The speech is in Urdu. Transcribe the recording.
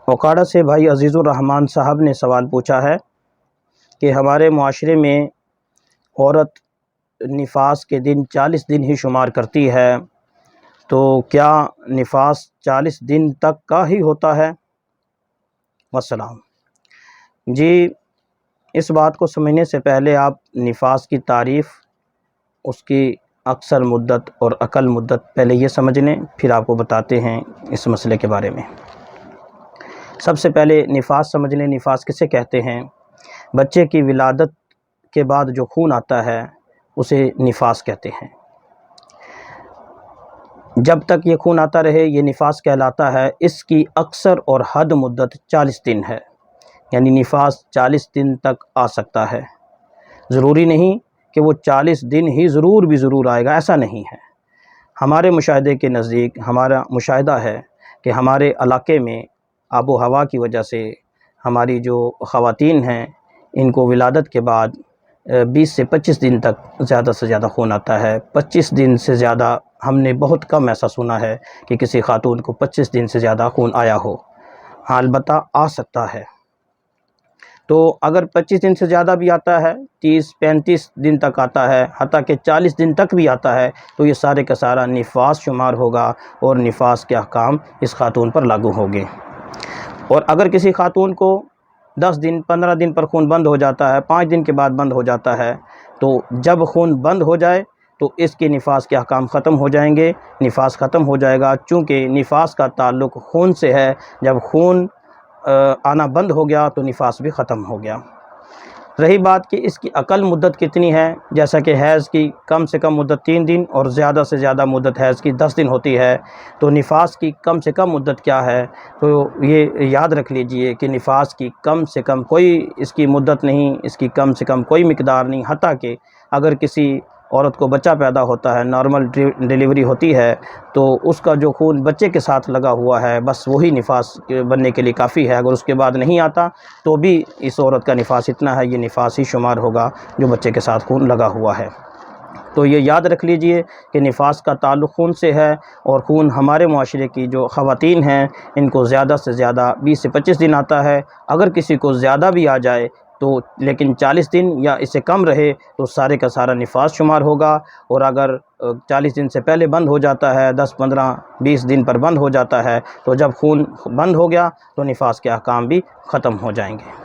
اوکاڑا سے بھائی عزیز الرحمان صاحب نے سوال پوچھا ہے کہ ہمارے معاشرے میں عورت نفاس کے دن 40 دن ہی شمار کرتی ہے، تو کیا نفاس 40 دن تک کا ہی ہوتا ہے؟ والسلام۔ جی، اس بات کو سمجھنے سے پہلے آپ نفاس کی تعریف، اس کی اکثر مدت اور اقل مدت پہلے یہ سمجھ لیں، پھر آپ کو بتاتے ہیں اس مسئلے کے بارے میں۔ سب سے پہلے نفاس سمجھ لیں، نفاس کسے کہتے ہیں؟ بچے کی ولادت کے بعد جو خون آتا ہے اسے نفاس کہتے ہیں۔ جب تک یہ خون آتا رہے یہ نفاس کہلاتا ہے۔ اس کی اکثر اور حد مدت 40 دن ہے، یعنی نفاس 40 دن تک آ سکتا ہے۔ ضروری نہیں کہ وہ 40 دن ہی ضرور آئے گا، ایسا نہیں ہے۔ ہمارے مشاہدے کے نزدیک ہمارا مشاہدہ ہے کہ ہمارے علاقے میں آب و ہوا کی وجہ سے ہماری جو خواتین ہیں ان کو ولادت کے بعد 20 سے 25 دن تک زیادہ سے زیادہ خون آتا ہے۔ 25 دن سے زیادہ ہم نے بہت کم ایسا سنا ہے کہ کسی خاتون کو 25 دن سے زیادہ خون آیا ہو۔ ہاں، البتہ آ سکتا ہے۔ تو اگر 25 دن سے زیادہ بھی آتا ہے، 30-35 دن تک آتا ہے، حتیٰ کہ 40 دن تک بھی آتا ہے، تو یہ سارے کا سارا نفاس شمار ہوگا اور نفاس کے احکام اس خاتون پر لاگو ہوں گے۔ اور اگر کسی خاتون کو 10 دن 15 دن پر خون بند ہو جاتا ہے، 5 دن کے بعد بند ہو جاتا ہے، تو جب خون بند ہو جائے تو اس کے نفاس کے احکام ختم ہو جائیں گے، نفاس ختم ہو جائے گا، چونکہ نفاس کا تعلق خون سے ہے۔ جب خون آنا بند ہو گیا تو نفاس بھی ختم ہو گیا۔ رہی بات کہ اس کی اقل مدت کتنی ہے، جیسا کہ حیض کی کم سے کم مدت 3 دن اور زیادہ سے زیادہ مدت حیض کی 10 دن ہوتی ہے، تو نفاس کی کم سے کم مدت کیا ہے؟ تو یہ یاد رکھ لیجئے کہ نفاس کی کم سے کم کوئی اس کی مدت نہیں، اس کی کم سے کم کوئی مقدار نہیں، حتیٰ کہ اگر کسی عورت کو بچہ پیدا ہوتا ہے، نارمل ڈیلیوری ہوتی ہے، تو اس کا جو خون بچے کے ساتھ لگا ہوا ہے بس وہی نفاس بننے کے لیے کافی ہے۔ اگر اس کے بعد نہیں آتا تو بھی اس عورت کا نفاس اتنا ہے، یہ نفاس ہی شمار ہوگا جو بچے کے ساتھ خون لگا ہوا ہے۔ تو یہ یاد رکھ لیجئے کہ نفاس کا تعلق خون سے ہے، اور خون ہمارے معاشرے کی جو خواتین ہیں ان کو زیادہ سے زیادہ 20 سے 25 دن آتا ہے۔ اگر کسی کو زیادہ بھی آ جائے تو لیکن 40 دن یا اس سے کم رہے تو سارے کا سارا نفاس شمار ہوگا، اور اگر 40 دن سے پہلے بند ہو جاتا ہے، 10 15 20 دن پر بند ہو جاتا ہے، تو جب خون بند ہو گیا تو نفاس کے احکام بھی ختم ہو جائیں گے۔